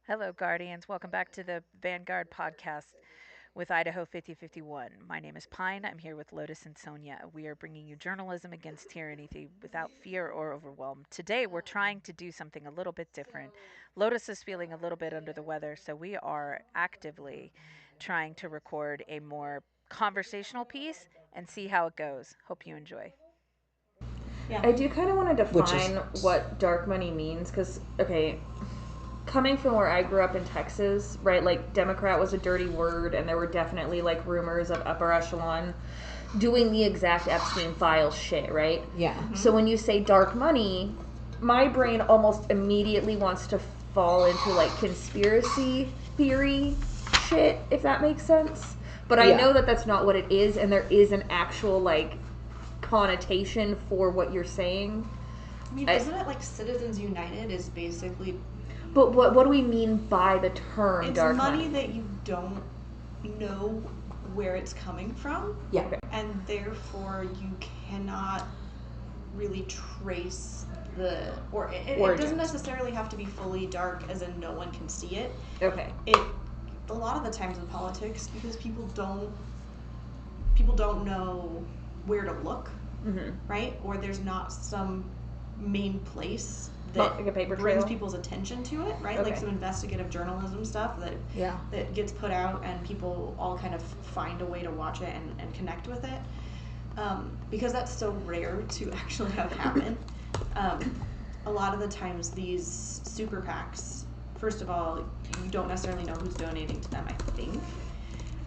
Hello, Guardians. Welcome back to the Vanguard podcast with Idaho 5051. My name is Pine. I'm here with Lotus and Sonya. We are bringing you journalism against tyranny without fear or overwhelm. Today, we're trying to do something a little bit different. Lotus is feeling a little bit under the weather, so we are actively trying to record a more conversational piece and see how it goes. Hope you enjoy. Yeah. I do kind of want to Which is define what dark money means because, okay, coming from where I grew up in Texas, right, like Democrat was a dirty word, and there were definitely like rumors of upper echelon doing the exact Epstein file shit, right? yeah. So when you say dark money, my brain almost immediately wants to fall into like conspiracy theory shit, if that makes sense. But I Yeah. know that that's not what it is, and there is an actual like connotation for what you're saying. I mean, isn't it like Citizens United is basically But what do we mean by the term it's dark money money? that you don't know where it's coming from, Yeah. Okay. and therefore you cannot really trace it Origins. doesn't necessarily have to be fully dark, as in no one can see it. Okay. It a lot of the times in politics, because people don't know where to look, Mm-hmm. right? Or there's not some main place that Like a paper brings trail? people's attention to it, right? Like Okay. some investigative journalism stuff Yeah. that gets put out, and people all kind of find a way to watch it and connect with it. Because that's so rare to actually have happen. A lot of the times these super PACs, first of all, you don't necessarily know who's donating to them, I think.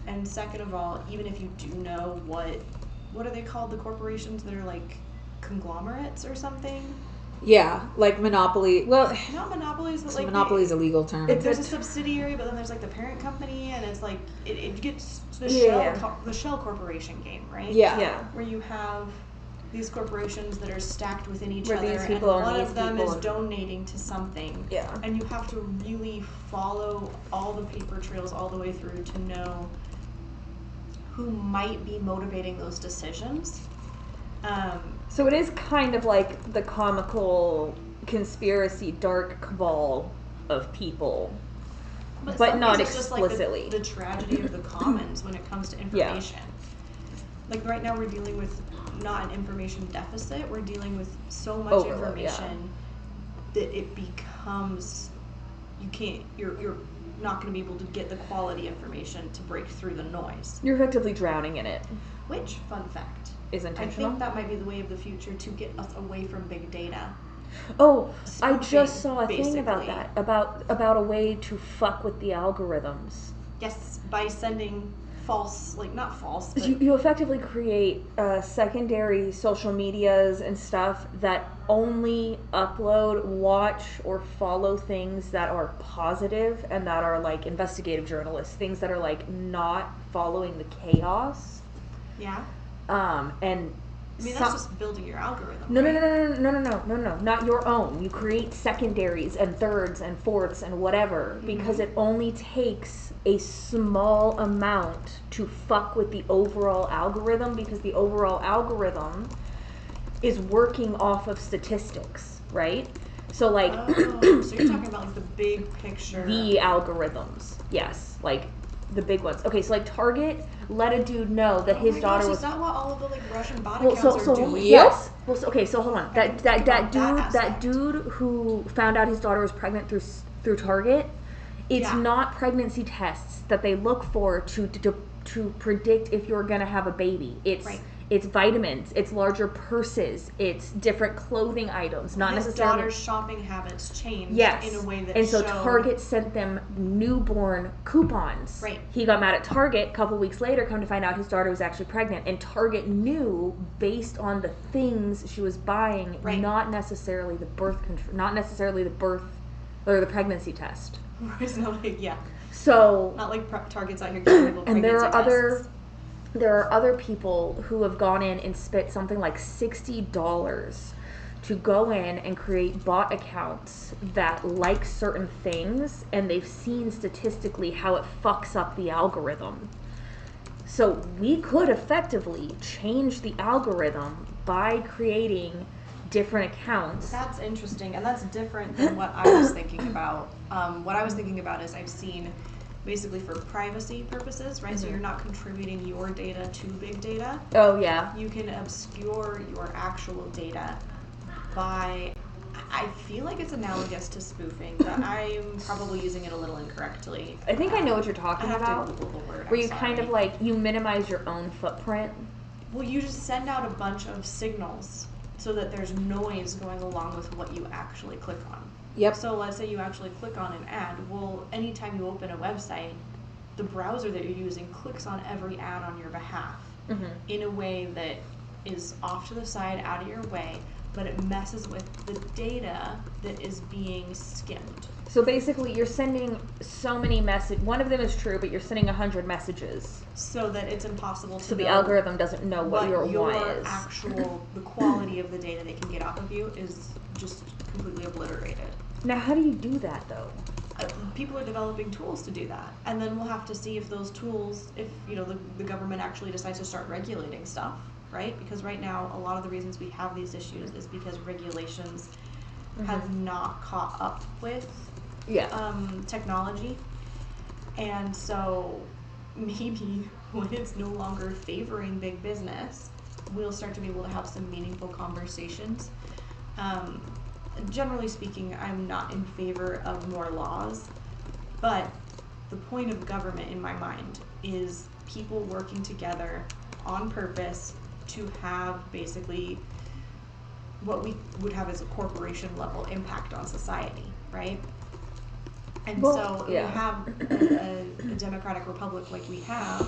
And second of all, even if you do know what are they called, the corporations that are like conglomerates or something? Yeah, like monopoly. Well, Not monopolies, but like monopoly is a legal term. there's a subsidiary, but then there's like the parent company, and it's like it gets the Yeah. the shell corporation game, right? Yeah. Yeah. Where you have these corporations that are stacked within each Where other, these and people own one these of them people. is donating to something. Yeah. And you have to really follow all the paper trails all the way through to know who might be motivating those decisions. So it is kind of like the comical conspiracy dark cabal of people. But some not cases, just like explicitly. the tragedy of the commons when it comes to information. Like right now, we're dealing with not an information deficit. We're dealing with so much Overload, information that it becomes you're not going to be able to get the quality information to break through the noise. You're effectively drowning in it. Which, fun fact, Is I intentional. think that might be the way of the future to get us away from big data. Oh, I Spoofing, just saw a thing about basically. that. About a way to fuck with the algorithms. Yes, by sending false, like not false, but You effectively create secondary social medias and stuff that only upload, watch, or follow things that are positive and that are like investigative journalists, things that are like not following the chaos. yeah. And I mean, some- that's just building your algorithm. no, no, right? no, not your own. You create secondaries and thirds and fourths and whatever because it only takes a small amount to fuck with the overall algorithm because the overall algorithm is working off of statistics, right? So like Oh, so you're talking about like the big picture. the algorithms, yes, like the big ones. Okay, so like Target let a dude know that his oh my daughter gosh, was is that what all of the like Russian bot well, accounts so are doing? yes. Well, so, okay, so hold on. I That didn't think that about that dude that aspect. dude who found out his daughter was pregnant through Target. It's Yeah. not pregnancy tests that they look for to predict if you're gonna have a baby. It's Right. it's vitamins. It's larger purses. It's different clothing items. Not His necessarily. daughter's shopping habits changed Yes. in a way that and so showed, Target sent them newborn coupons. Right. He got mad at Target. A couple weeks later, come to find out his daughter was actually pregnant. And Target knew based on the things she was buying, Right. not necessarily the birth control, not necessarily the birth or the pregnancy test. It's not like, yeah, So not like Target's out here giving people and there are pregnancy there are other people who have gone in and spent something like $60 to go in and create bot accounts that like certain things, and they've seen statistically how it fucks up the algorithm. So we could effectively change the algorithm by creating different accounts. That's interesting, and that's different than what I was thinking about. What I was thinking about is I've seen basically for privacy purposes, right? So you're not contributing your data to big data. Oh, yeah. You can obscure your actual data by, I feel like it's analogous to spoofing, but I'm probably using it a little incorrectly. I think I know what you're talking I have about. to Google the word. Where I'm you kind of sorry. like, you minimize your own footprint. Well, you just send out a bunch of signals so that there's noise going along with what you actually click on. Yep. So let's say you actually click on an ad. Well, anytime you open a website, the browser that you're using clicks on every ad on your behalf in a way that is off to the side, out of your way, but it messes with the data that is being skimmed. So basically, you're sending so many messages. One of them is true, but you're sending 100 messages. So that it's impossible to So the know algorithm doesn't know what your one is. the quality of the data they can get off of you is just completely obliterated. Now, how do you do that, though? People are developing tools to do that, and then we'll have to see if those tools, if the government actually decides to start regulating stuff, right? Because right now, a lot of the reasons we have these issues is because regulations have not caught up with technology, and so maybe when it's no longer favoring big business, we'll start to be able to have some meaningful conversations. Generally speaking, I'm not in favor of more laws, but the point of government in my mind is people working together on purpose to have basically what we would have as a corporation level impact on society, right? And so we have a democratic republic like we have.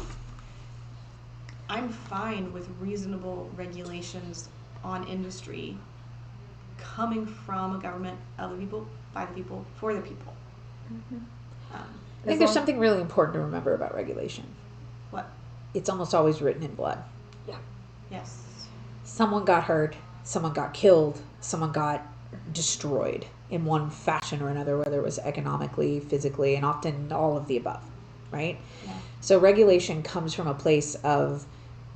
I'm fine with reasonable regulations on industry coming from a government of the people, by the people, for the people. I think there's something really important to remember about regulation. What? It's almost always written in blood. Yeah. Yes. Someone got hurt, someone got killed, someone got destroyed in one fashion or another, whether it was economically, physically, and often all of the above, right? Yeah. So regulation comes from a place of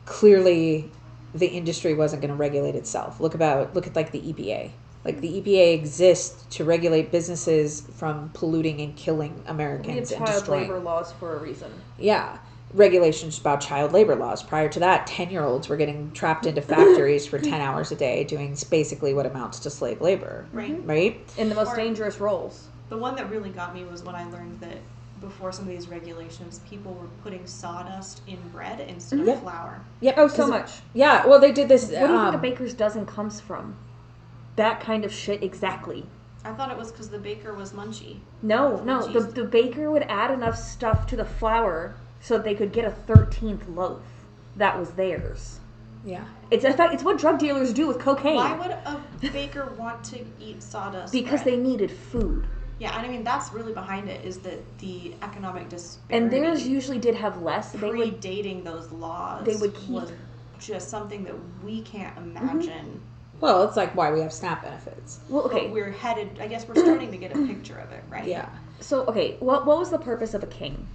clearly the industry wasn't going to regulate itself. Look at like the EPA. Like the EPA exists to regulate businesses from polluting and killing Americans We have and child destroying. labor laws for a reason. Yeah. Regulations about child labor laws. Prior to that, 10-year-olds were getting trapped into factories for 10 hours a day doing basically what amounts to slave labor. Right. Right? In the most Or- dangerous roles. The one that really got me was when I learned that before some of these regulations, people were putting sawdust in bread instead Yep. of flour. Yep. Oh, so 'cause- much. Yeah. Well, they did this. What do you think a baker's dozen comes from? That kind of shit, exactly. I thought it was because the baker was munchy. No, the baker would add enough stuff to the flour so they could get a 13th loaf that was theirs. Yeah. It's in fact, it's what drug dealers do with cocaine. Why would a baker want to eat sawdust? Because bread? they needed food. Yeah, and I mean that's really behind it is that the economic disparity. And theirs usually did have less. They would predating those laws. they would keep- was just something that we can't imagine. Well, it's like why we have SNAP benefits. well, okay. But we're headed. I guess we're starting to get a picture of it, right? Yeah. So okay, what was the purpose of a king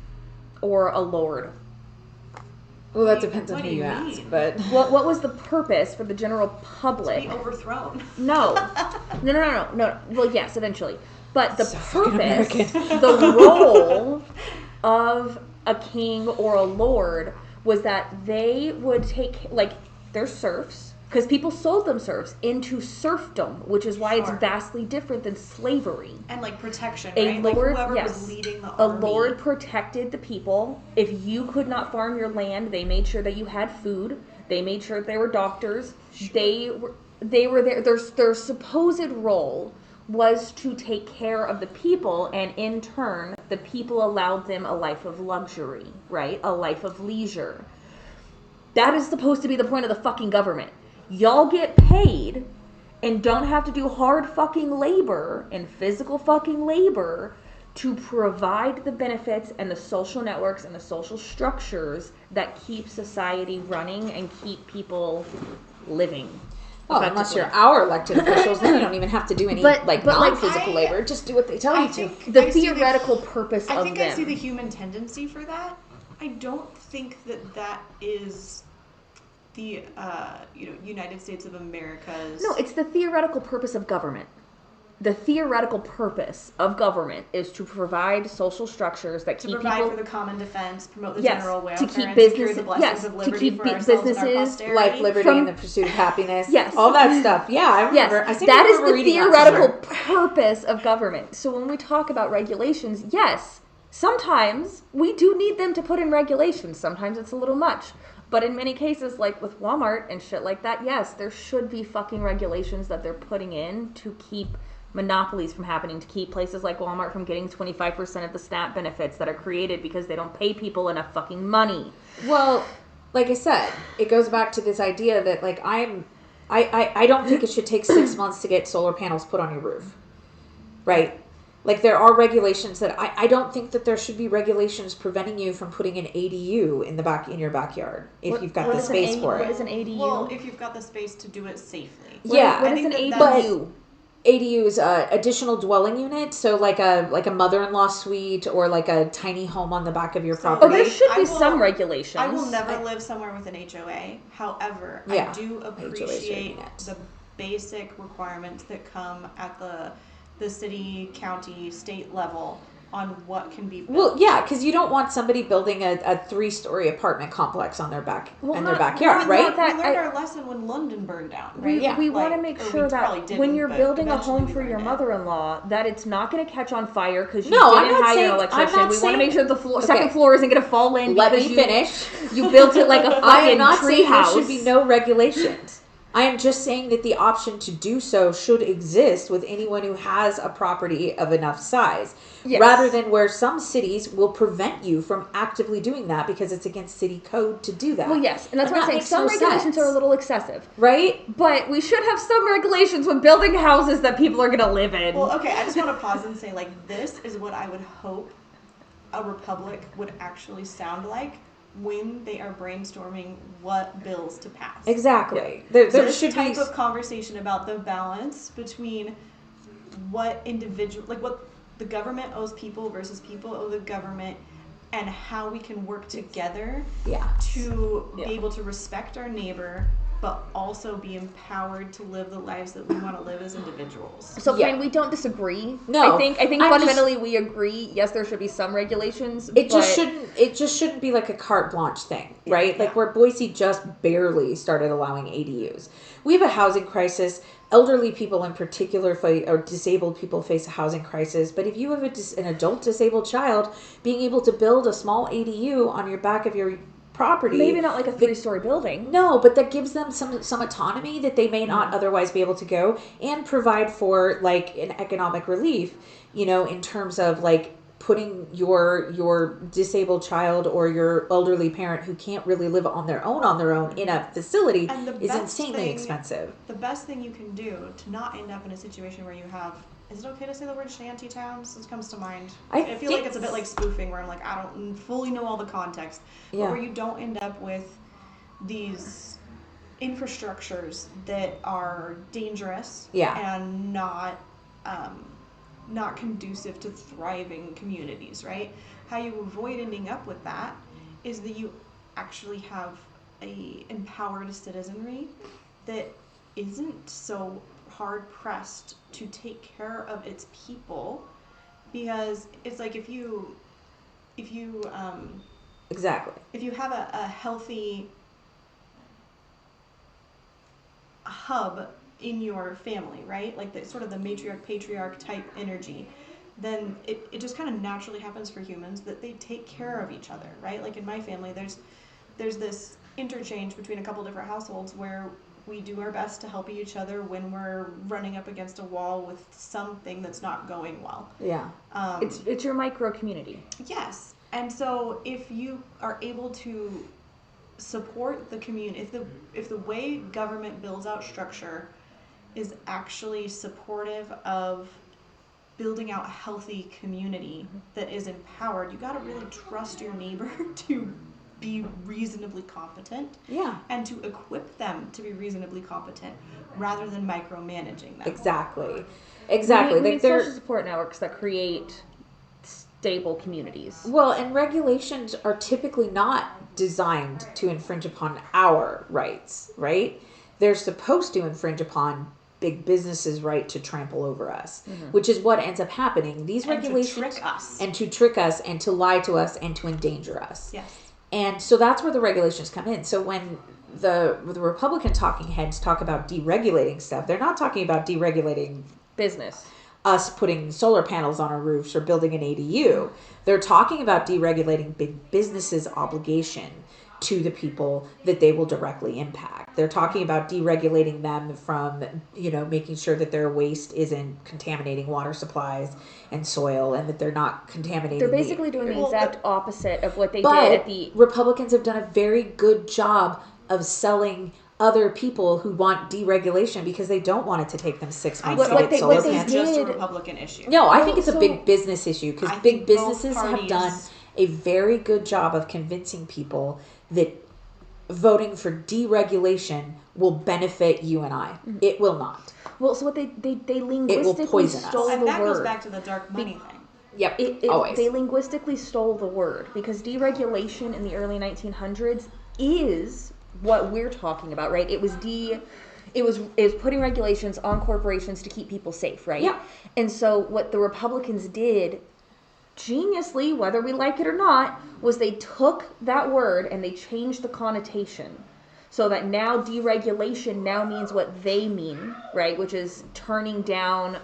or a lord? Well, that depends on What who do you you ask, mean? but What was the purpose for the general To public? be overthrown. No. No. Well, yes, eventually. But the So fucking purpose, American. the role of a king or a lord was that they would take, like, their serfs, because people sold them serfs, into serfdom, which is why Sure. it's vastly different than slavery. And like protection, A right? lord, like whoever yes. was leading the A army. lord protected the people. If you could not farm your land, they made sure that you had food. They made sure that there were doctors. They were there. Their supposed role was to take care of the people, and in turn, the people allowed them a life of luxury, right? A life of leisure. That is supposed to be the point of the fucking government. Y'all get paid and don't have to do hard fucking labor and physical fucking labor to provide the benefits and the social networks and the social structures that keep society running and keep people living. well, unless you're effectively. our elected officials, then you don't even have to do any But, like like, non-physical I- labor. Just do what they tell I you to. think The I see theoretical purpose I of think them. I see the human tendency for that. I don't think that is the United States of America's. No, it's the theoretical purpose of government. The theoretical purpose of government is to provide social structures that to keep provide people for the common defense, promote the Yes, general to welfare, keep and business- secure the blessings yes, of to liberty keep for ourselves and our businesses, posterity. Life, liberty, From- and the pursuit of happiness. Yes. All that stuff. Yeah, I remember. Yes, I think that I is remember the reading that theoretical somewhere. purpose of government. So when we talk about regulations, yes, sometimes we do need them to put in regulations. Sometimes it's a little much. But in many cases, like with Walmart and shit like that, yes, there should be fucking regulations that they're putting in to keep monopolies from happening, to keep places like Walmart from getting 25% of the SNAP benefits that are created because they don't pay people enough fucking money. Well, like I said, it goes back to this idea that like I don't think it should take 6 months to get solar panels put on your roof, right? Like there are regulations that I don't think that there should be regulations preventing you from putting an ADU in your backyard if you've got what the is an space ADU? for What it. is an ADU? Well, if you've got the space to do it safely. Yeah, What I is an think ADU? ADU is additional dwelling unit, so like a mother-in-law suite or like a tiny home on the back of your So- Oh, property. there should I be will- some regulations. I will never live somewhere with an HOA. However, Yeah, I do HOAs are appreciate unit. the basic requirements that come at the city, county, state level on what can be built. Well, yeah, because you don't want somebody building a 3-story apartment complex on their Well, in their not- backyard, not right? that- We learned I- our lesson when London burned down, right? We, Yeah. we want to Like, make or we sure probably that didn't, when you're but building a eventually home we for your learned it. mother-in-law, that it's not going to catch on fire because you No, I'm didn't not hire saying- an I'm electrician. not We want to saying- make sure the floor, Okay. second floor isn't going to fall in Let because me you finish. you built it like a I am fucking not tree saying house. there should be no regulations. I am just saying that the option to do so should exist with anyone who has a property of enough size. Yes. Rather than where some cities will prevent you from actively doing that because it's against city code to do that. Well, yes, and that's And what I'm that saying. makes Some no regulations sense. are a little excessive, Right? but we should have some regulations when building houses that people are going to live in. Well, okay, I just want to pause and say, like, this is what I would hope a republic would actually sound like when they are brainstorming what bills to pass. Exactly. There This should type be of conversation about the balance between what individual, like what the government owes people versus people owe the government, and how we can work together yeah. to Yeah. be able to respect our neighbor, but also be empowered to live the lives that we want to live as individuals. So, Yeah. Fran, we don't disagree. No, I think I'm fundamentally we agree. Yes, there should be some regulations. It just but- shouldn't. It just shouldn't be like a carte blanche thing, right? Yeah. Like where Boise just barely started allowing ADUs. We have a housing crisis. Elderly people, in particular, or disabled people, face a housing crisis. But if you have an adult disabled child, being able to build a small ADU on your back of your property, Maybe not like a 3-story building. no, but that gives them some autonomy that they may not otherwise be able to go, and provide for like an economic relief, in terms of like putting your disabled child or your elderly parent who can't really live on their own in a facility And the is best insanely thing- expensive. The best thing you can do to not end up in a situation where you have, is it okay to say the word shanty towns? This comes to mind. I feel like think it's a bit like spoofing, where I'm like, I don't fully know all the context, Yeah. but where you don't end up with these infrastructures that are dangerous Yeah. and not conducive to thriving communities, right? How you avoid ending up with that is that you actually have a empowered citizenry that isn't so hard pressed to take care of its people, because it's like if you Exactly. if you have a healthy hub in your family, right? Like the sort of the matriarch patriarch type energy, then it just kind of naturally happens for humans that they take care of each other, right? Like in my family, there's this interchange between a couple different households where we do our best to help each other when we're running up against a wall with something that's not going well. Yeah. It's your micro community. Yes. And so if you are able to support the community, if the way government builds out structure is actually supportive of building out a healthy community that is empowered, you got to really trust your neighbor to be reasonably competent, Yeah. and to equip them to be reasonably competent rather than micromanaging them. Exactly. Exactly. We Like need they're social support networks that create stable communities. well, and regulations are typically not designed to infringe upon our rights, right? They're supposed to infringe upon big businesses' right to trample over us, which is what ends up happening. These regulations to trick us. and to trick us and to lie to us and to endanger us. Yes. And so that's where the regulations come in. So when the Republican talking heads talk about deregulating stuff, they're not talking about deregulating Business. us putting solar panels on our roofs or building an ADU. They're talking about deregulating big businesses' obligation to the people that they will directly impact. They're talking about deregulating them from, making sure that their waste isn't contaminating water supplies and soil, and that they're not contaminating. They're basically doing the exact opposite of what they did but at the... Republicans have done a very good job of selling other people who want deregulation because they don't want it to take them 6 months to get solar panels. It's just a Republican issue. No, I think it's a big business issue because big businesses parties have done a very good job of convincing people that voting for deregulation will benefit you and I. It will not. Well, so what they linguistically poison us. stole And the that word. goes back to the dark money thing. Yep, always. They linguistically stole the word because deregulation in the early 1900s is what we're talking about, right? It was putting regulations on corporations to keep people safe, right? Yeah. And so what the Republicans did geniusly, whether we like it or not, was they took that word and they changed the connotation so that now deregulation now means what they mean, right? Which is turning down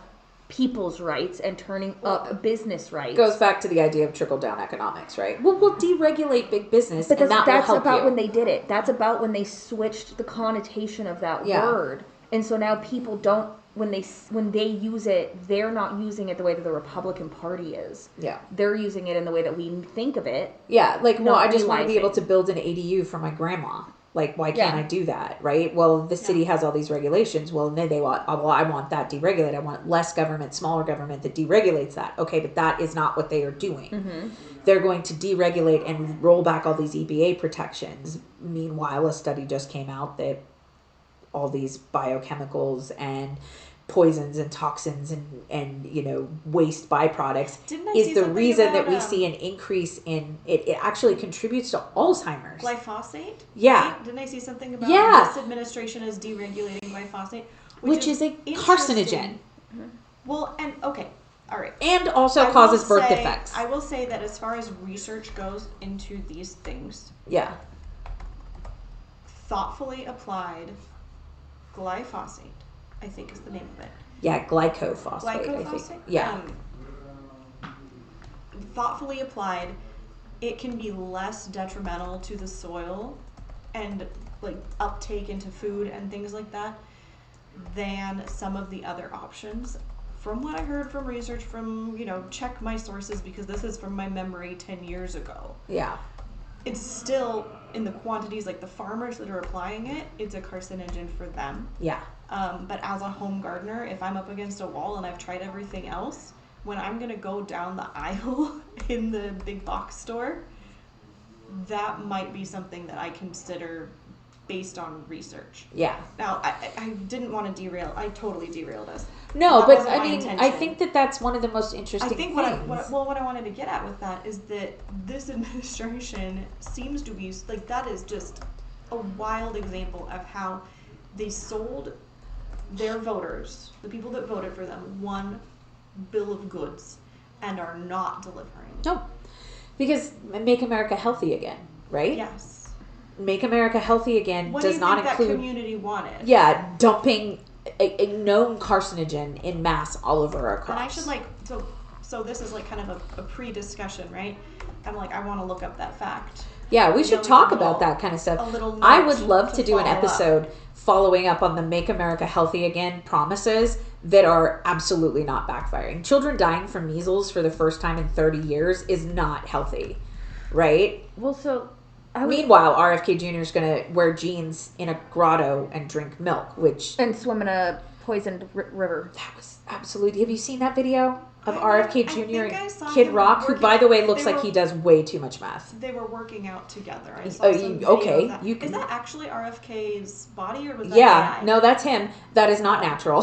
people's rights and turning up business rights. Goes back to the idea of trickle-down economics, right? Well, we'll deregulate big business, but and that will help you. That's about when they did it. That's about when they switched the connotation of that word. And so now people don't, when they use it, they're not using it the way that the Republican Party is. Yeah. They're using it in the way that we think of it. Yeah, like, well, I just want to be realizing. able to build an ADU for my grandma. Like, why can't I do that, right? Well, the city has all these regulations. Well, then I want that deregulated. I want less government, smaller government that deregulates that. Okay, but that is not what they are doing. Mm-hmm. They're going to deregulate and roll back all these EPA protections. Meanwhile, a study just came out that all these biochemicals and poisons and toxins and waste byproducts is the reason that we see an increase in it. It actually contributes to Alzheimer's. Glyphosate? Yeah. Right? Didn't I see something about this administration is deregulating glyphosate? Which is a carcinogen. Well, and okay. All right. And also causes birth defects. I will say that as far as research goes into these things, thoughtfully applied glyphosate, I think is the name of it. Yeah, glycophosphate. I think. Yeah. Thoughtfully applied, it can be less detrimental to the soil and like uptake into food and things like that than some of the other options. From what I heard from research from, check my sources because this is from my memory 10 years ago. Yeah. It's still in the quantities, like the farmers that are applying it, it's a carcinogen for them. Yeah. But as a home gardener, if I'm up against a wall and I've tried everything else, when I'm going to go down the aisle in the big box store, that might be something that I consider based on research. Yeah. Now, I didn't want to derail. I totally derailed us. No, That but wasn't I my mean, intention. I think that that's one of the most interesting things. What I wanted to get at with that is that this administration seems to be, like, that is just a wild example of how they sold their voters, the people that voted for them, one bill of goods and are not delivering. No. Because Make America Healthy Again, right? Yes. Make America Healthy Again What does do you not think include that community wanted? Yeah, dumping a known carcinogen in mass all over our crops. And I should so this is like kind of a pre-discussion, right? I'm like, I want to look up that fact. Yeah, we should talk about that kind of stuff. I would love to do an episode following up on the Make America Healthy Again promises that are absolutely not backfiring. Children dying from measles for the first time in 30 years is not healthy, right? Well, so... Meanwhile, RFK Jr. is going to wear jeans in a grotto and drink milk, and swim in a poisoned river. That was absolutely. Have you seen that video of RFK Jr. think I saw and Kid him Rock, who, working- by the way, looks they like were- he does way too much meth? They were working out together. I saw Oh, some you- video okay, of that. you Is can- that actually RFK's body or was that Yeah, AI? no, that's him. That is not natural.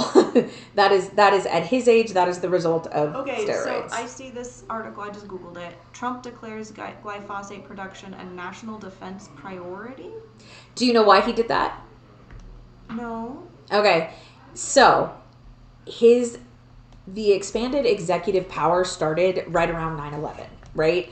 that is at his age. That is the result of Okay, steroids. so I see this article. I just googled it. Trump declares glyphosate production a national defense priority. Do you know why he did that? No. Okay, so the expanded executive power started right around 9/11, right?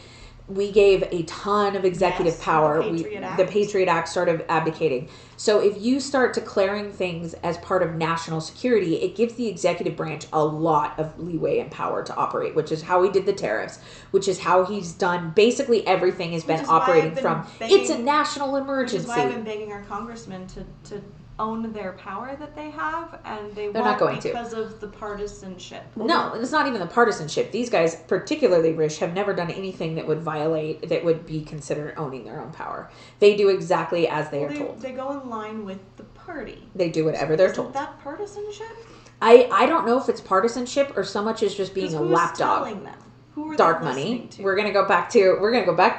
We gave a ton of executive Yes, power. the Patriot Act. The Patriot Act started abdicating. So if you start declaring things as part of national security, it gives the executive branch a lot of leeway and power to operate, which is how he did the tariffs, which is how he's done basically everything has been Which is why operating I've been from. begging- It's a national Which emergency. is why I've been begging our congressmen to own their power that they have, and They're won't not going to. because of the partisanship. No, it's not even the partisanship. These guys, particularly Rish, have never done anything that would be considered owning their own power. They do exactly as they are told. They go in line with the party. They do whatever they're Isn't told. that partisanship? I don't know if it's partisanship or so much as just being 'Cause a who's lapdog. telling them? Who are Dark they money. listening to? We're gonna go back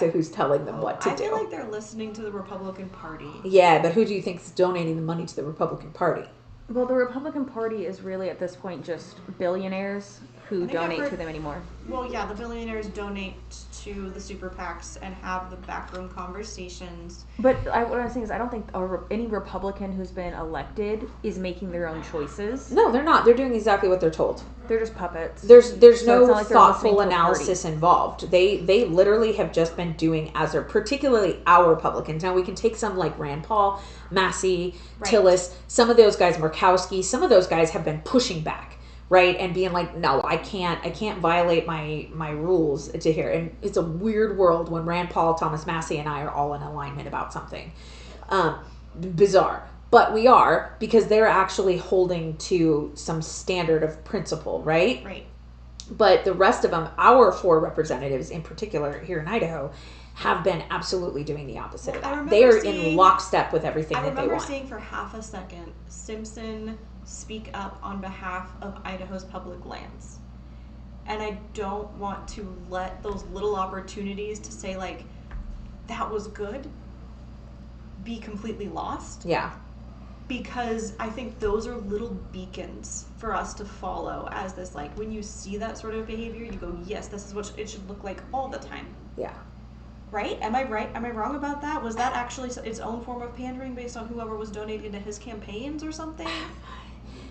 to who's telling them what to I do. feel like they're listening to the Republican Party. Yeah, but who do you think is donating the money to the Republican Party? Well, the Republican Party is really at this point just billionaires who I think I've donate heard- to them anymore. Well, yeah, the billionaires donate to the super PACs and have the backroom conversations. But what I'm saying is, I don't think any Republican who's been elected is making their own choices. No, they're not. They're doing exactly what they're told. They're just puppets. There's So no it's not like they're thoughtful listening to a party. analysis involved. They literally have just been doing as they're, particularly our Republicans. Now we can take some like Rand Paul, Massey, Right. Tillis, some of those guys, Murkowski, some of those guys have been pushing back, right? And being like, no, I can't violate my rules to here. And it's a weird world when Rand Paul, Thomas Massey, and I are all in alignment about something. Bizarre. But we are, because they're actually holding to some standard of principle, right? Right. But the rest of them, our 4 representatives in particular here in Idaho, have been absolutely doing the opposite Well, of I that. remember They are seeing- in lockstep with everything I that they remember want. seeing for half a second Simpson speak up on behalf of Idaho's public lands. And I don't want to let those little opportunities to say, like, that was good be completely lost. Yeah. Because I think those are little beacons for us to follow as this, like, when you see that sort of behavior, you go, yes, this is what it should look like all the time. Yeah. Right? Am I right? Am I wrong about that? Was that actually its own form of pandering based on whoever was donating to his campaigns or something?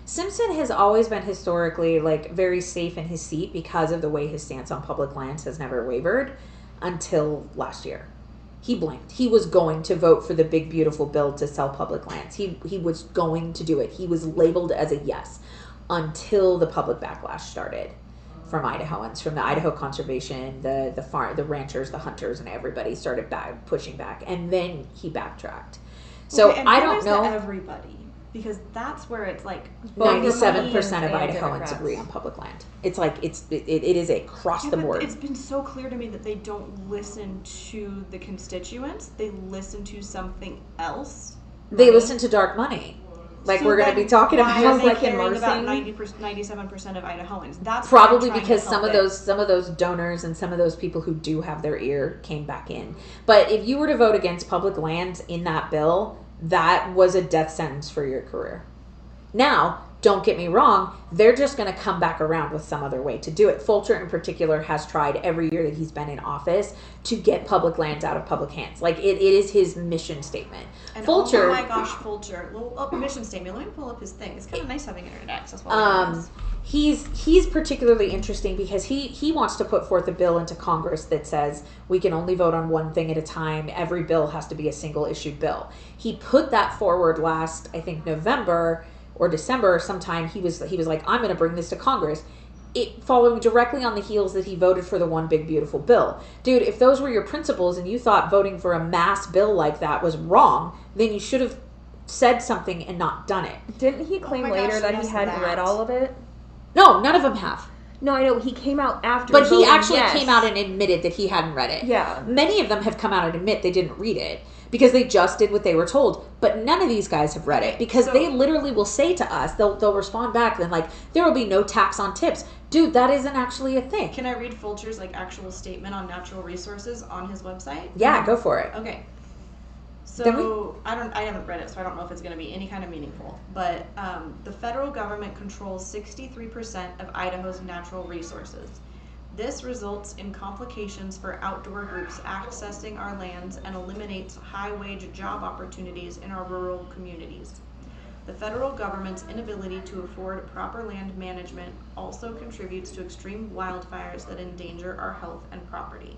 Simpson has always been historically like very safe in his seat because of the way his stance on public lands has never wavered until last year. He blinked. He was going to vote for the big beautiful bill to sell public lands. He was going to do it. He was labeled as a yes until the public backlash started from Idahoans, from the Idaho Conservation, the ranchers, the hunters, and everybody started pushing back, and then he backtracked. So Okay, and I who don't is know. the everybody, because that's where it's like 97% of Republicans and Idahoans Democrats. agree on public land. It's like it is across Yeah, the but board. it's been so clear to me that they don't listen to the constituents; they listen to something else. They right? listen to dark money, like So we're going to then be talking why about. are they like in caring about Marsing? 97% of Idahoans? That's Probably what I'm trying because to some help of it. those donors and some of those people who do have their ear came back in. But if you were to vote against public lands in that bill, that was a death sentence for your career. Now, don't get me wrong, they're just going to come back around with some other way to do it. Fulcher in particular has tried every year that he's been in office to get public lands out of public hands. Like it is his mission statement. And Fulcher, oh my gosh, Fulcher. Well, mission statement. Let me pull up his thing. It's kind of nice having internet access while we're he's particularly interesting because he wants to put forth a bill into Congress that says we can only vote on one thing at a time. Every bill has to be a single issued bill. He put that forward last, I think, November or December or sometime. He was like, I'm going to bring this to Congress. It following directly on the heels that he voted for the one big beautiful bill. Dude, if those were your principles and you thought voting for a mass bill like that was wrong, then you should have said something and not done it. Didn't he claim my later gosh, that yes, he hadn't that. read all of it? No, none of them have. No, I know he came out after. But he voting actually yes. came out and admitted that he hadn't read it. Yeah. Many of them have come out and admit they didn't read it because they just did what they were told. But none of these guys have read it because they literally will say to us, they'll respond back then like, there will be no tax on tips. Dude, that isn't actually a thing. Can I read Fulcher's like actual statement on natural resources on his website? Yeah, go for it. Okay. So I haven't read it, so I don't know if it's going to be any kind of meaningful. But the federal government controls 63% of Idaho's natural resources. This results in complications for outdoor groups accessing our lands and eliminates high-wage job opportunities in our rural communities. The federal government's inability to afford proper land management also contributes to extreme wildfires that endanger our health and property.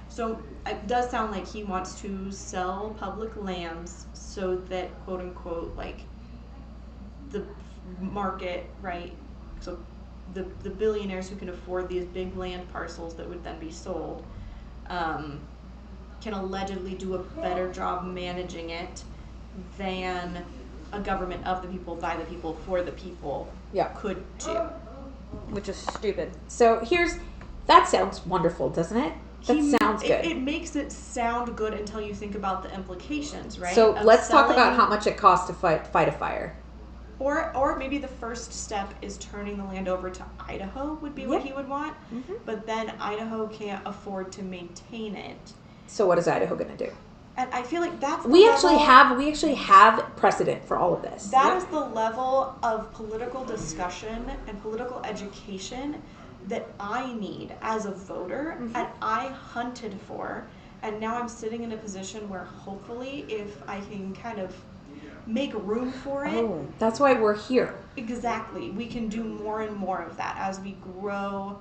So it does sound like he wants to sell public lands so that, quote unquote, like the market, right? So the billionaires who can afford these big land parcels that would then be sold can allegedly do a better job managing it than a government of the people, by the people, for the people could do. Which is stupid. So that sounds wonderful, doesn't it? That sounds good. It makes it sound good until you think about the implications, right? So let's talk about how much it costs to fight a fire. Or maybe the first step is turning the land over to Idaho would be what he would want, but then Idaho can't afford to maintain it. So what is Idaho going to do? And I feel like that's we actually have precedent for all of this. That is the level of political discussion and political education that I need as a voter, and I hunted for, and now I'm sitting in a position where hopefully if I can kind of make room for it. Oh, that's why we're here. Exactly. We can do more and more of that as we grow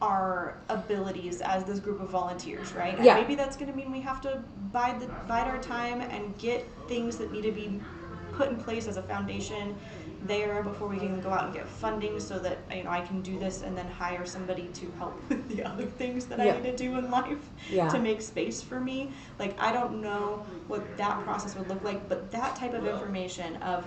our abilities as this group of volunteers, right? Yeah. And maybe that's going to mean we have to bide our time and get things that need to be put in place as a foundation there before we can go out and get funding so that I can do this and then hire somebody to help with the other things that I need to do in life to make space for me. Like, I don't know what that process would look like, but that type of information of,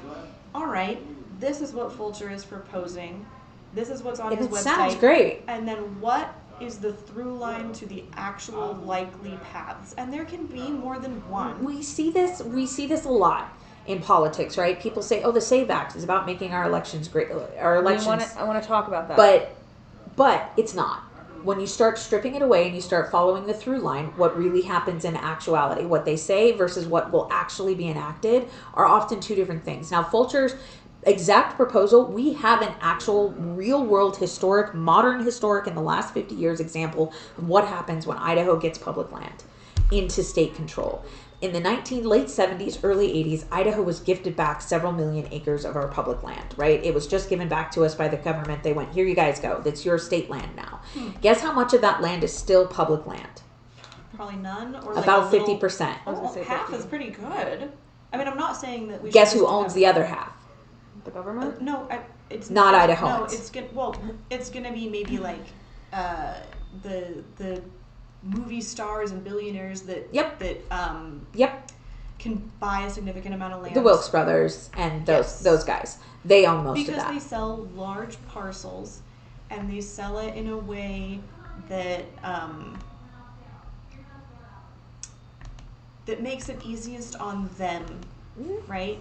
all right, this is what Fulcher is proposing, this is what's on his website. It sounds great. And then what is the through line to the actual likely paths? And there can be more than one. We see this a lot in politics, right? People say, "Oh, the SAVE Act is about making our elections great." I want to talk about that. But it's not. When you start stripping it away and you start following the through line, what really happens in actuality, what they say versus what will actually be enacted, are often two different things. Now, Fulcher's exact proposal, we have an actual real world modern historic in the last 50 years example of what happens when Idaho gets public land into state control. In the late 70s, early 80s, Idaho was gifted back several million acres of our public land, right? It was just given back to us by the government. They went, here you guys go. That's your state land now. Guess how much of that land is still public land? Probably none. Or about 50%. Half is pretty good. I mean, I'm not saying that we should. Guess who owns the other half? The government? No, it's not Idaho. No, it's gonna be maybe like the movie stars and billionaires that can buy a significant amount of land. The Wilkes brothers and those guys. They own most of that. Because they sell large parcels and they sell it in a way that that makes it easiest on them, right?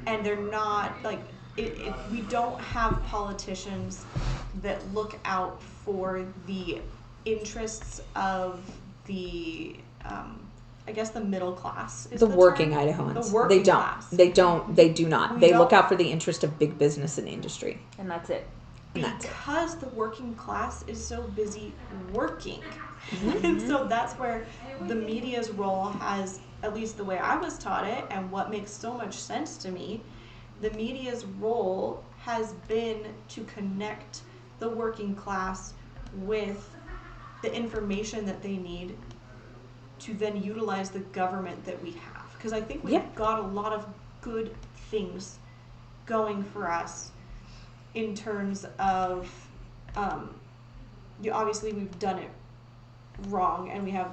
And they're not like we don't have politicians that look out for the interests of the I guess the middle class is the working term. Idahoans. The working class. They do not. They look out for the interest of big business and industry. And that's it. Because the working class is so busy working. And so that's where the media's role has, at least the way I was taught it, and what makes so much sense to me, the media's role has been to connect the working class with the information that they need to then utilize the government that we have. Because I think we've got a lot of good things going for us in terms of, obviously we've done it wrong and we have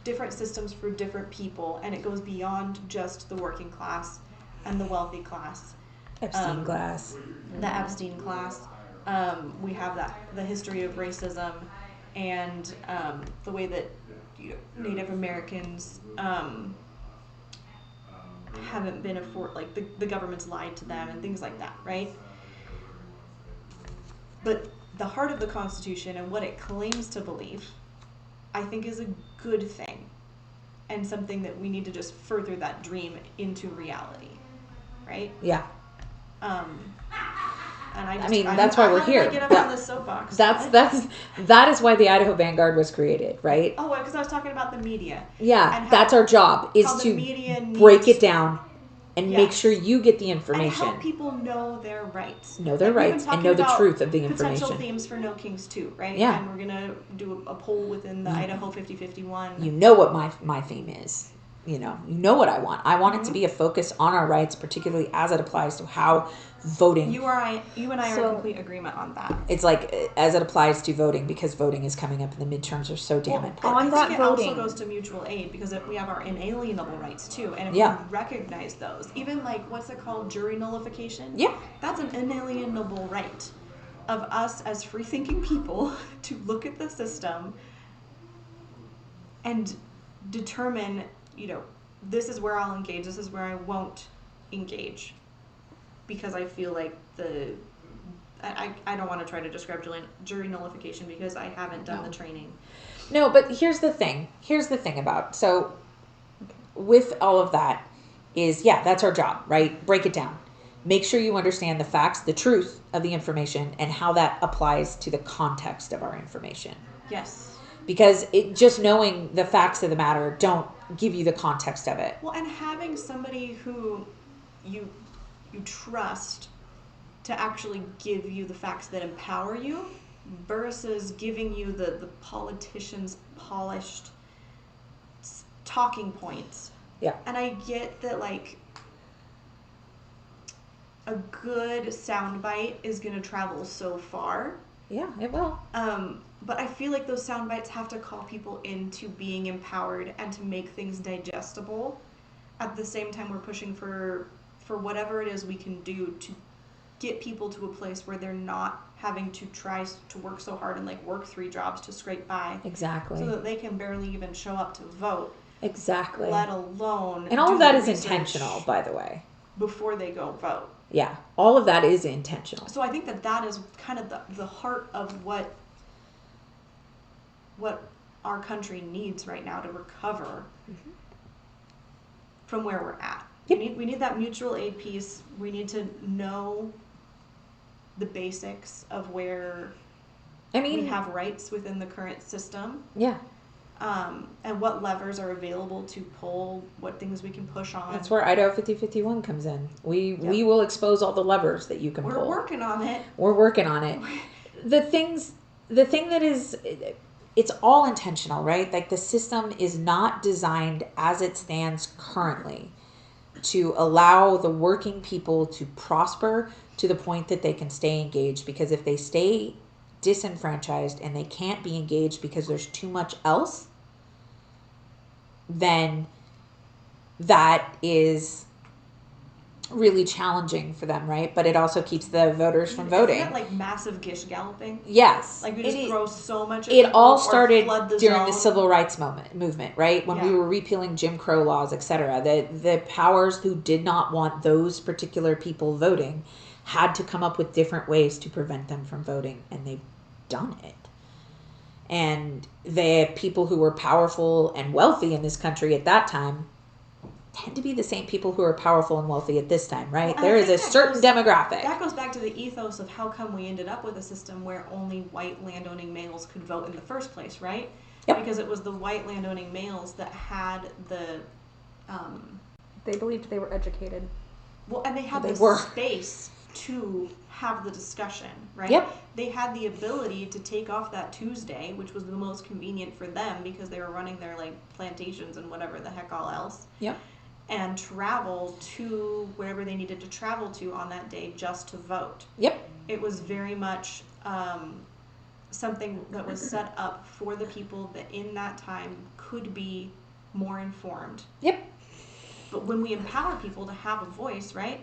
different systems for different people, and it goes beyond just the working class and the wealthy class. Epstein glass. The Epstein class. We have the history of racism and the way that Native Americans haven't been like the government's lied to them and things like that, right? But the heart of the Constitution and what it claims to believe, I think, is a good thing and something that we need to just further that dream into reality, right? Yeah. And I mean, that's why we're here. Get up on this soapbox. That is why the Idaho Vanguard was created, right? Oh, because I was talking about the media. Yeah, and that's our job, is to break it down and make sure you get the information. And help people know their rights. Know their rights and know the truth of the information. Potential themes for No Kings 2, right? Yeah. And we're going to do a poll within the Idaho 5051. You know what my theme is. You know what I want. I want it to be a focus on our rights, particularly as it applies to how voting. You and I are in complete agreement on that. It's like as it applies to voting, because voting is coming up and the midterms are so damn important. On that voting, it also goes to mutual aid because we have our inalienable rights too, and if we recognize those, even like what's it called, jury nullification. Yeah, that's an inalienable right of us as free-thinking people to look at the system and determine, this is where I'll engage, this is where I won't engage. Because I feel like I don't want to try to describe jury nullification because I haven't done the training. No, but here's the thing. So with all of that is, that's our job, right? Break it down. Make sure you understand the facts, the truth of the information, and how that applies to the context of our information. Yes. Because just knowing the facts of the matter don't give you the context of it. Well, and having somebody who you trust to actually give you the facts that empower you versus giving you the politicians' polished talking points. Yeah. And I get that, like, a good soundbite is going to travel so far. Yeah, it will. But I feel like those sound bites have to call people into being empowered and to make things digestible. At the same time, we're pushing for whatever it is we can do to get people to a place where they're not having to try to work so hard and like work 3 jobs to scrape by. Exactly. So that they can barely even show up to vote. Exactly. Let alone. And all of that is intentional, by the way. Before they go vote. Yeah, all of that is intentional. So I think that is kind of the heart of what our country needs right now to recover from where we're at. Yep. We need that mutual aid piece. We need to know the basics of where we have rights within the current system. Yeah. And what levers are available to pull, what things we can push on. That's where Idaho 5051 comes in. We will expose all the levers that you can pull. We're working on it. We're working on it. The thing that is, it's all intentional, right? Like the system is not designed as it stands currently to allow the working people to prosper to the point that they can stay engaged. Because if they stay disenfranchised and they can't be engaged because there's too much else, then that is really challenging for them, right? But it also keeps the voters from voting. Isn't that like massive gish galloping? Yes. Like we just throw so much at it people all or started flood during the civil rights movement, right? When we were repealing Jim Crow laws, etc. The powers who did not want those particular people voting had to come up with different ways to prevent them from voting, and they've done it. And the people who were powerful and wealthy in this country at that time tend to be the same people who are powerful and wealthy at this time, right? Well, there is a certain demographic. That goes back to the ethos of how come we ended up with a system where only white landowning males could vote in the first place, right? Yep. Because it was the white landowning males that had the... they believed they were educated. Well, and they had space to have the discussion, right? Yep. They had the ability to take off that Tuesday, which was the most convenient for them because they were running their like plantations and whatever the heck all else. Yep. And travel to wherever they needed to travel to on that day just to vote. Yep. It was very much something that was set up for the people that in that time could be more informed. Yep. But when we empower people to have a voice, right?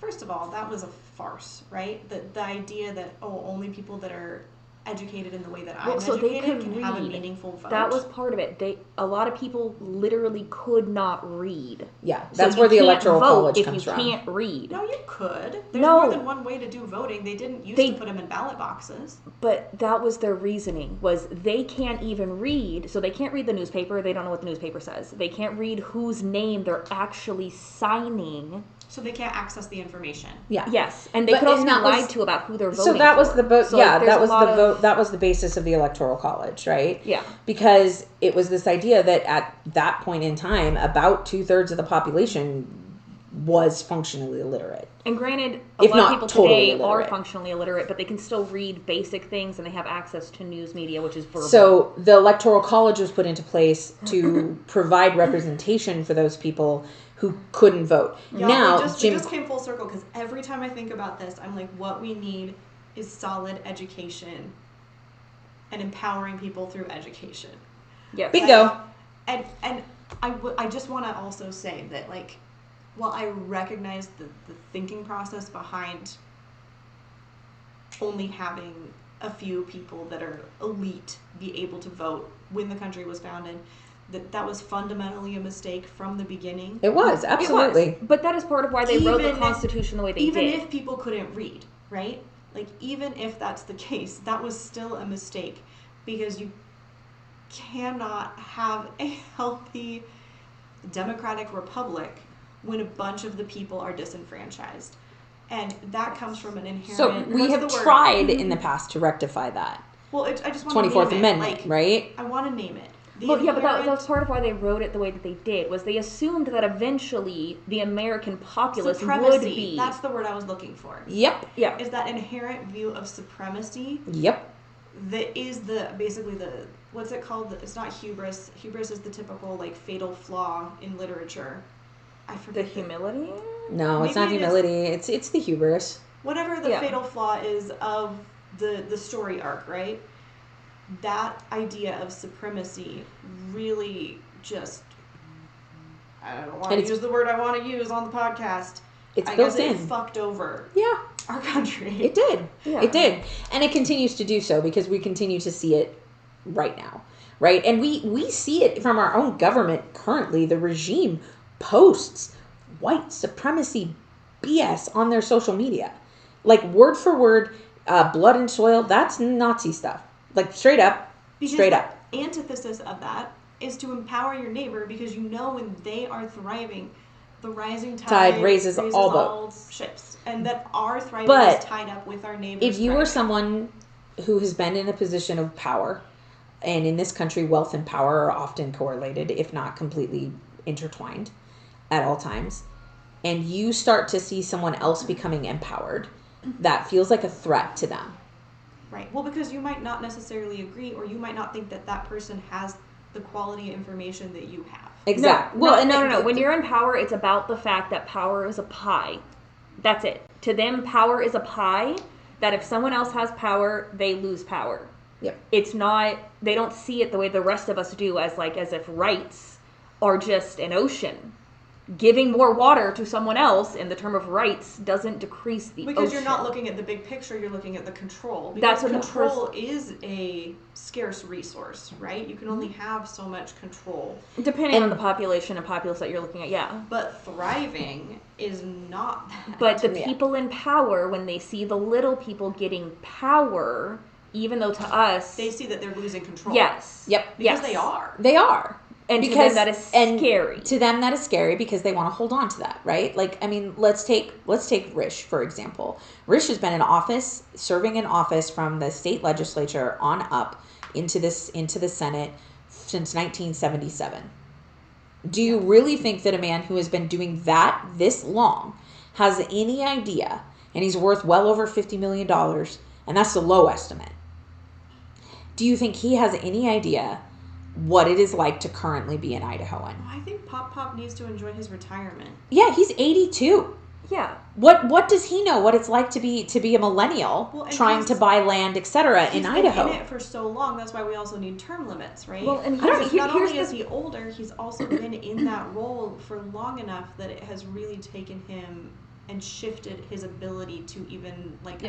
First of all, that was a farce, right? The idea that, only people that are educated in the way that I'm educated can have a meaningful vote. That was part of it. A lot of people literally could not read. Yeah, that's where the electoral college comes from. If you can't read. No, you could. There's more than one way to do voting. They didn't used to put them in ballot boxes. But that was their reasoning, was they can't even read, so they can't read the newspaper. They don't know what the newspaper says. They can't read whose name they're actually signing. So they can't access the information. Yeah. Yes, and they could also be lied to about who they're voting. So that was the vote. So yeah, that was the vote. That was the basis of the electoral college, right? Yeah. Because it was this idea that at that point in time, about 2/3 of the population was functionally illiterate. And granted, a lot of people today are functionally illiterate, but they can still read basic things, and they have access to news media, which is verbal. So the electoral college was put into place to provide representation for those people who couldn't vote. Y'all, now, it just came full circle, because every time I think about this, I'm like, what we need is solid education and empowering people through education. Yeah, bingo. And I just want to also say that, like, while I recognize the thinking process behind only having a few people that are elite be able to vote when the country was founded, that was fundamentally a mistake from the beginning. It was, absolutely. It was. But that is part of why they wrote the Constitution the way they did. Even if people couldn't read, right? Like, even if that's the case, that was still a mistake, because you cannot have a healthy democratic republic when a bunch of the people are disenfranchised. And that comes from an inherent... So we have tried in the past to rectify that. Well, I just want to 24th Amendment, right? I want to name it. Well, yeah, but that's part of why they wrote it the way that they did, was they assumed that eventually the American populace would be... That's the word I was looking for. Yep. Yeah. Is that inherent view of supremacy. Yep. That is basically the, what's it called? It's not hubris. Hubris is the typical, like, fatal flaw in literature. I forget. The humility? No, it's not humility. It's the hubris. Whatever the fatal flaw is of the story arc, right? That idea of supremacy really just, I don't want to use the word I want to use on the podcast. It's built in. It fucked over our country. It did. Yeah. It did. And it continues to do so, because we continue to see it right now, right? And we see it from our own government currently. The regime posts white supremacy BS on their social media. Like, word for word, blood and soil, that's Nazi stuff. Like, straight up. Because straight up. The antithesis of that is to empower your neighbor, because you know when they are thriving, the rising tide raises all ships. And that our thriving is tied up with our neighbor's if you are someone who has been in a position of power, and in this country, wealth and power are often correlated, if not completely intertwined at all times, and you start to see someone else becoming empowered, that feels like a threat to them. Right. Well, because you might not necessarily agree, or you might not think that that person has the quality of information that you have. Exactly. No. When you're in power, it's about the fact that power is a pie. That's it. To them, power is a pie, that if someone else has power, they lose power. Yep. It's not, they don't see it the way the rest of us do, as if rights are just an ocean. Giving more water to someone else in the term of rights doesn't decrease the because ocean. You're not looking at the big picture, you're looking at the control. That's what what control is a scarce resource, right? You can only have so much control. Depending on the population and populace that you're looking at, yeah. But thriving is not that. But the people in power, when they see the little people getting power, even though to us... They see that they're losing control. Yes. Yep. Because they are. They are. And because to them that is scary. To them that is scary because they want to hold on to that, right? Like, I mean, let's take Rish, for example. Rish has been in office, serving in office from the state legislature on up into the Senate since 1977. Do you really think that a man who has been doing that this long has any idea, and he's worth well over $50 million, and that's the low estimate. Do you think he has any idea what it is like to currently be an Idahoan? I think Pop needs to enjoy his retirement. Yeah, he's 82. Yeah. What does he know what it's like to be a millennial Well, and trying to buy land, etc. in He's Idaho? been in it for so long. That's why we also need term limits, right? Well, and Because not here's only is the he older, he's also been in that role for long enough that it has really taken him and shifted his ability to even like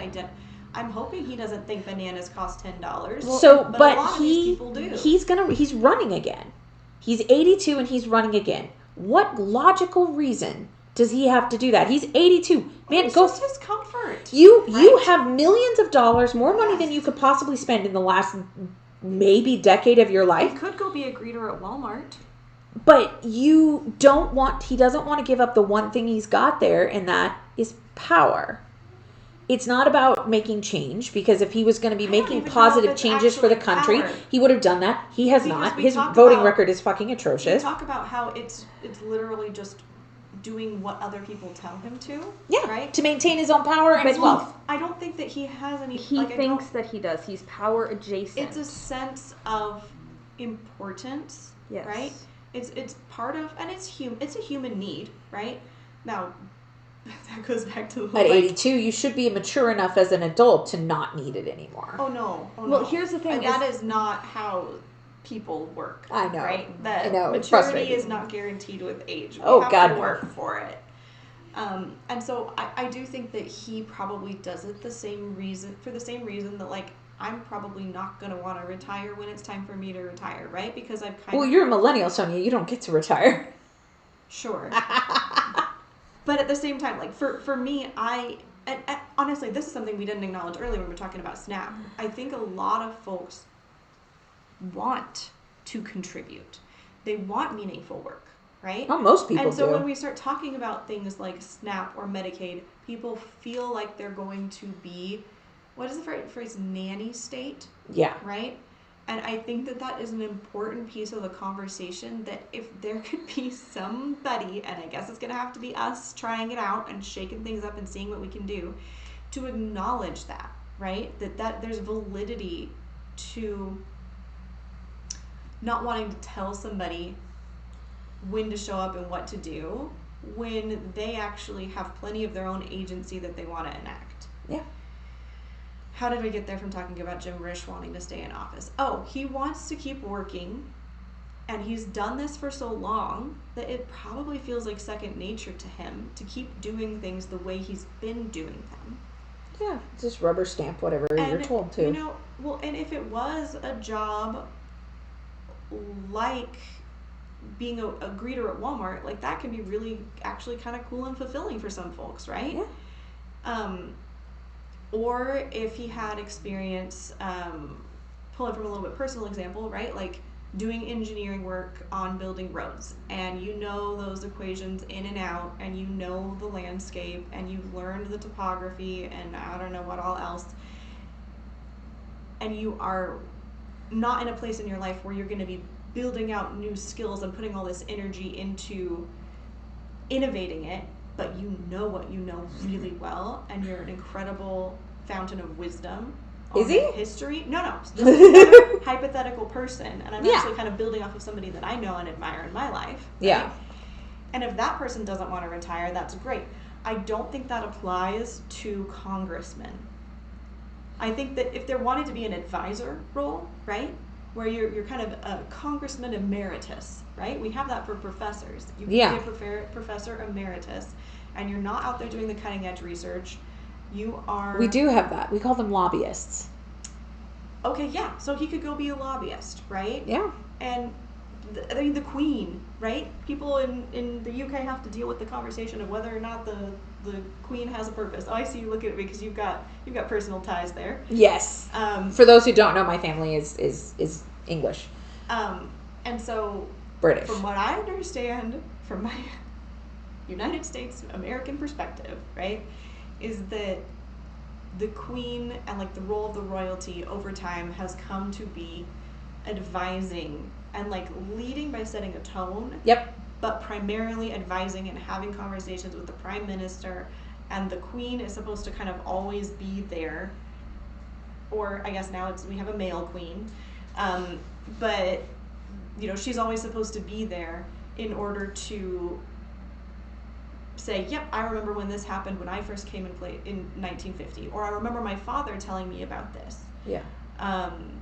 I'm hoping he doesn't think bananas cost $10. So, but but a lot of these people do. he's running again. He's 82 and he's running again. What logical reason does he have to do that? He's 82. Man, it's go. just his comfort. You have millions of dollars, more money than you could possibly spend in the last maybe decade of your He life. could go be a greeter at Walmart. But he doesn't want to give up the one thing he's got there, and that is power. It's not about making change, because if he was going to be making even know positive if it's changes for the actually country, power. he would have done that. He has Because not. we His talk voting about- record is fucking We atrocious. talk about how it's literally just doing what other people tell him to. Yeah, Right? to maintain his own power and his Well, wealth. I don't think that he has any. he like, I thinks don't- that he does. He's power adjacent. it's a sense of importance, Yes. right? It's part of, and it's a human need, right? Now, that goes back to the At like, 82, you should be mature enough as an adult to not need it anymore. Oh no! Oh Well, no. here's the thing And that is not how people work. I know. Right? That I know, it's maturity frustrating. is not guaranteed with age. We Oh, have God, to no. work for it. And so I do think that he probably does it for the same reason that like I'm probably not gonna want to retire when it's time for me to retire, right? Because I've kind Well, of you're a millennial, Sonya. You don't get to retire. sure. But at the same time, like for me, and honestly, this is something we didn't acknowledge earlier when we were talking about Snap. I think a lot of folks want to contribute. They want meaningful work, right? Well, most people And so do. when we start talking about things like SNAP or Medicaid, people feel like they're going to be, what is the phrase, nanny state, Yeah. right? And I think that is an important piece of the conversation, that if there could be somebody, and I guess it's going to have to be us trying it out and shaking things up and seeing what we can do, to acknowledge that, right? That there's validity to not wanting to tell somebody when to show up and what to do when they actually have plenty of their own agency that they want to enact. Yeah. How did we get there from talking about Jim Risch wanting to stay in office? Oh, he wants to keep working, and he's done this for so long that it probably feels like second nature to him to keep doing things the way he's been doing them. Yeah. Just rubber stamp whatever you're told to. You know, well, and if it was a job like being a greeter at Walmart, like that can be really actually kind of cool and fulfilling for some folks, right? Yeah. Or if he had experience, pulling from a little bit personal example, right? Like doing engineering work on building roads, and you know those equations in and out, and you know the landscape, and you've learned the topography, and I don't know what all else, and you are not in a place in your life where you're going to be building out new skills and putting all this energy into innovating it, but you know what you know really well, and you're an incredible fountain of wisdom. Is he? History? No. This is another hypothetical person, and I'm Yeah. actually kind of building off of somebody that I know and admire in my life. Right? Yeah. And if that person doesn't want to retire, that's great. I don't think that applies to congressmen. I think that if there wanted to be an advisor role, right, where you're kind of a congressman emeritus, right? We have that for professors. You can Yeah. be a professor emeritus, and you're not out there doing the cutting edge research. You are. We do have that. We call them lobbyists. Okay, yeah. So he could go be a lobbyist, right? Yeah. And the Queen, right? People in the UK have to deal with the conversation of whether or not the Queen has a purpose. Oh, I see you look at it because you've got personal ties there. Yes. For those who don't know, my family is English. And so British. from what I understand, from my United States American perspective, right, is that the Queen and like the role of the royalty over time has come to be advising and like leading by setting a tone. Yep. But primarily advising and having conversations with the Prime Minister, and the Queen is supposed to kind of always be there. Or I guess now we have a male queen, but you know she's always supposed to be there in order to say, yep, I remember when this happened when I first came in 1950, or I remember my father telling me about this. Yeah. Um,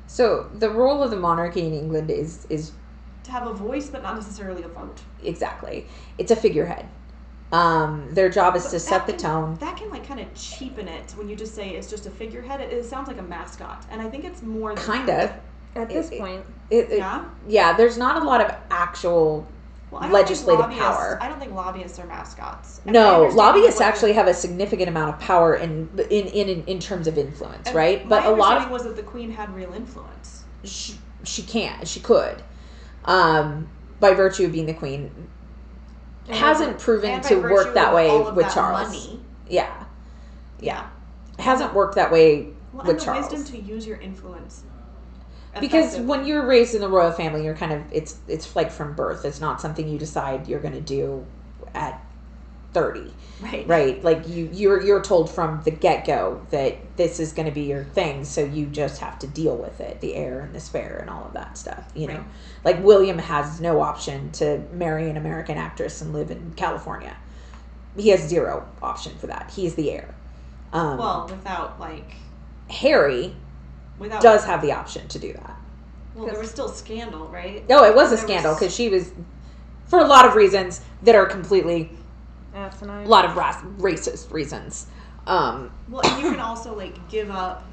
So the role of the monarchy in England is to have a voice, but not necessarily a vote. exactly. It's a figurehead. Their job is But to set the can, tone. That can like kind of cheapen it when you just say it's just a figurehead. It sounds like a mascot, and I think it's more than Kind of. At this point. Yeah. There's not a lot of actual Well, I don't legislative think power. I don't think lobbyists are mascots. I No, understand lobbyists what actually have a significant amount of power in terms of influence, and right? my But a lot understanding of was that the queen had real influence. she could, by virtue of being the queen, hasn't proven And by to virtue work that of way all of with that Charles. money. Yeah, Yeah. hasn't worked that way Well, with and the Charles. wisdom to use your influence. Because effectively. when you're raised in the royal family, you're kind of it's like from birth. It's not something you decide you're going to do at 30. Right? Like you're told from the get-go that this is going to be your thing, so you just have to deal with it, the heir and the spare and all of that stuff, you know. Right. Like William has no option to marry an American actress and live in California. He has zero option for that. He's the heir. Well, without like Harry without does have the option to do that. Well, there was still scandal, right? No, it was a There scandal because she was, for a lot of reasons that are completely, Asinine. a lot of racist reasons. Well, and you can also like give up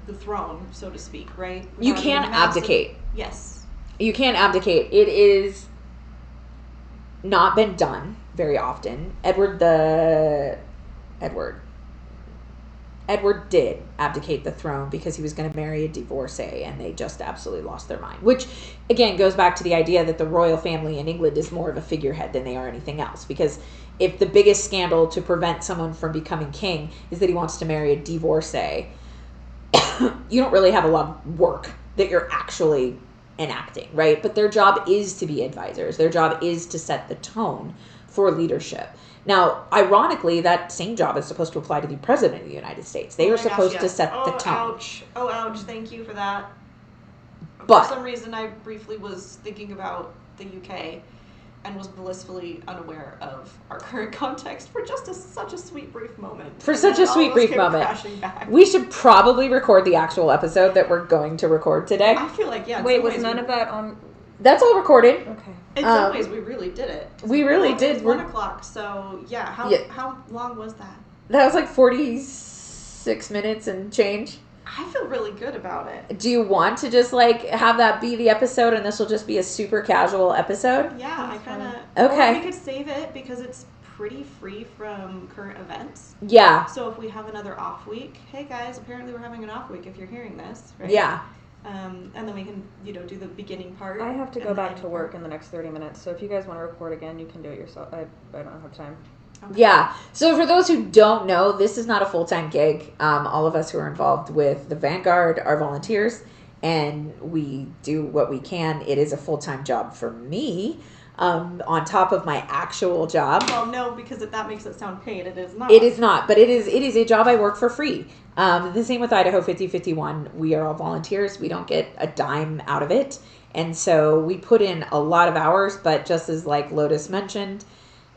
the throne, so to speak, right? You Without can even massive- abdicate. Yes. You can abdicate. It is not been done very often. Edward did abdicate the throne because he was going to marry a divorcee, and they just absolutely lost their mind. Which, again, goes back to the idea that the royal family in England is more of a figurehead than they are anything else. Because if the biggest scandal to prevent someone from becoming king is that he wants to marry a divorcee, you don't really have a lot of work that you're actually enacting, right? But their job is to be advisors. Their job is to set the tone for leadership. Now, ironically, that same job is supposed to apply to the president of the United States. They are supposed to set the tone. Ouch. Oh, ouch. Thank you for that. But for some reason, I briefly was thinking about the UK and was blissfully unaware of our current context for just such a sweet brief moment. For And such then a all sweet of us brief came moment. crashing back. we should probably record the actual episode that we're going to record today. I feel like, yeah. in Wait, some was ways none we- of that on? That's all recorded. Okay. In some ways, we really did it. We really Well, did. It's 1 o'clock, so yeah. How long was that? That was like 46 minutes and change. I feel really good about it. Do you want to just like have that be the episode and this will just be a super casual episode? Yeah, I That's kind of. Okay. Or we could save it because it's pretty free from current events. Yeah. So if we have another off week, hey guys, apparently we're having an off week if you're hearing this, right? Yeah. And then we can, do the beginning part. I have to and go the back end to work part. in the next 30 minutes, so if you guys want to record again, you can do it yourself. I don't have time. Okay. Yeah. So for those who don't know, this is not a full-time gig. All of us who are involved with the Vanguard are volunteers, and we do what we can. It is a full-time job for me, on top of my actual job. Well, no, because if that makes it sound paid, it is not. It is not, but it is a job I work for free. The same with Idaho 5051. We are all volunteers. We don't get a dime out of it. And so we put in a lot of hours, but just as like Lotus mentioned,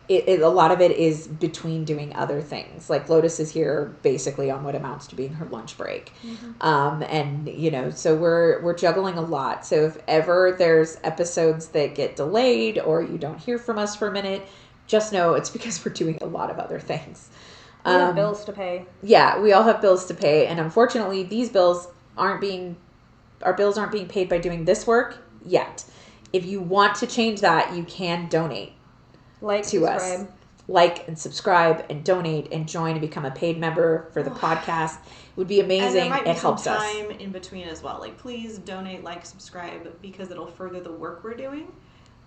a lot of it is between doing other things. Like Lotus is here basically on what amounts to being her lunch break. Mm-hmm. And so we're juggling a lot. So if ever there's episodes that get delayed or you don't hear from us for a minute, just know it's because we're doing a lot of other things. We have bills to pay. Yeah, we all have bills to pay, and unfortunately, our bills aren't being paid by doing this work yet. If you want to change that, you can donate Like, to subscribe. us. Like and subscribe and donate and join and become a paid member for the podcast. It would be And there amazing. might be It helps some us. time in between as well. Like, please donate, like, subscribe, because it'll further the work we're doing.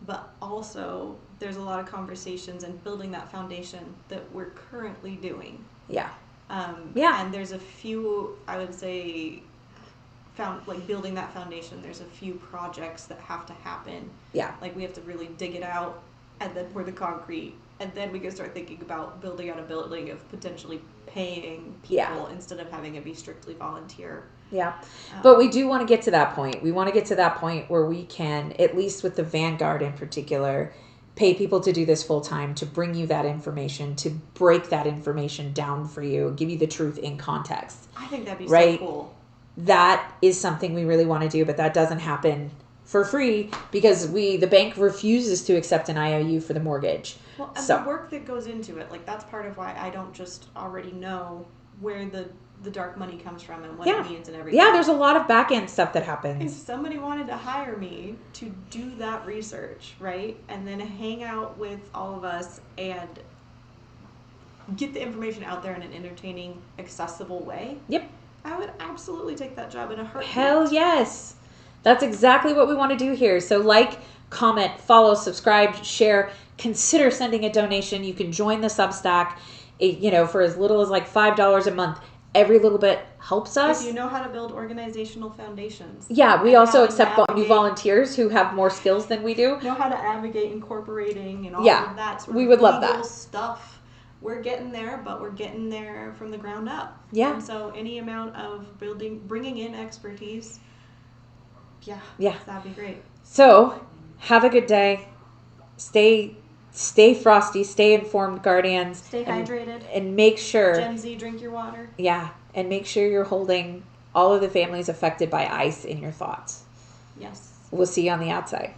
But also, there's a lot of conversations and building that foundation that we're currently doing. Yeah. Yeah. And there's a few, I would say, building that foundation, there's a few projects that have to happen. Yeah. Like, we have to really dig it out and then pour the concrete. And then we can start thinking about building out a building of potentially paying people Yeah. instead of having it be strictly volunteer. Yeah. But we do want to get to that point. We want to get to that point where we can, at least with the Vanguard in particular, pay people to do this full time, to bring you that information, to break that information down for you, give you the truth in context. I think that'd be Right? so cool. That is something we really want to do, but that doesn't happen for free because the bank refuses to accept an IOU for the mortgage. Well, and So- the work that goes into it, like that's part of why I don't just already know where the dark money comes from and what Yeah. it means and everything. Yeah, there's a lot of back end stuff that If happens. somebody wanted to hire me to do that research, right, and then hang out with all of us and get the information out there in an entertaining, accessible way, Yep. I would absolutely take that job in a heartbeat. Hell yes. That's exactly what we want to do here. So like, comment, follow, subscribe, share, consider sending a donation. You can join the Substack, for as little as like $5 a month. Every little bit helps us. If you know how to build organizational foundations. Yeah, we and also how to accept new navigate- volunteers who have more skills than we do. know how to advocate incorporating and all Yeah, of that sort we of would love legal that. stuff. We're getting there, but we're getting there from the ground up. Yeah. And so any amount of bringing in expertise, yeah, that'd be great. So have a good day. Stay frosty. Stay informed, Guardians. Stay hydrated. And make sure. Gen Z, drink your water. Yeah, and make sure you're holding all of the families affected by ICE in your thoughts. Yes. We'll see you on the outside.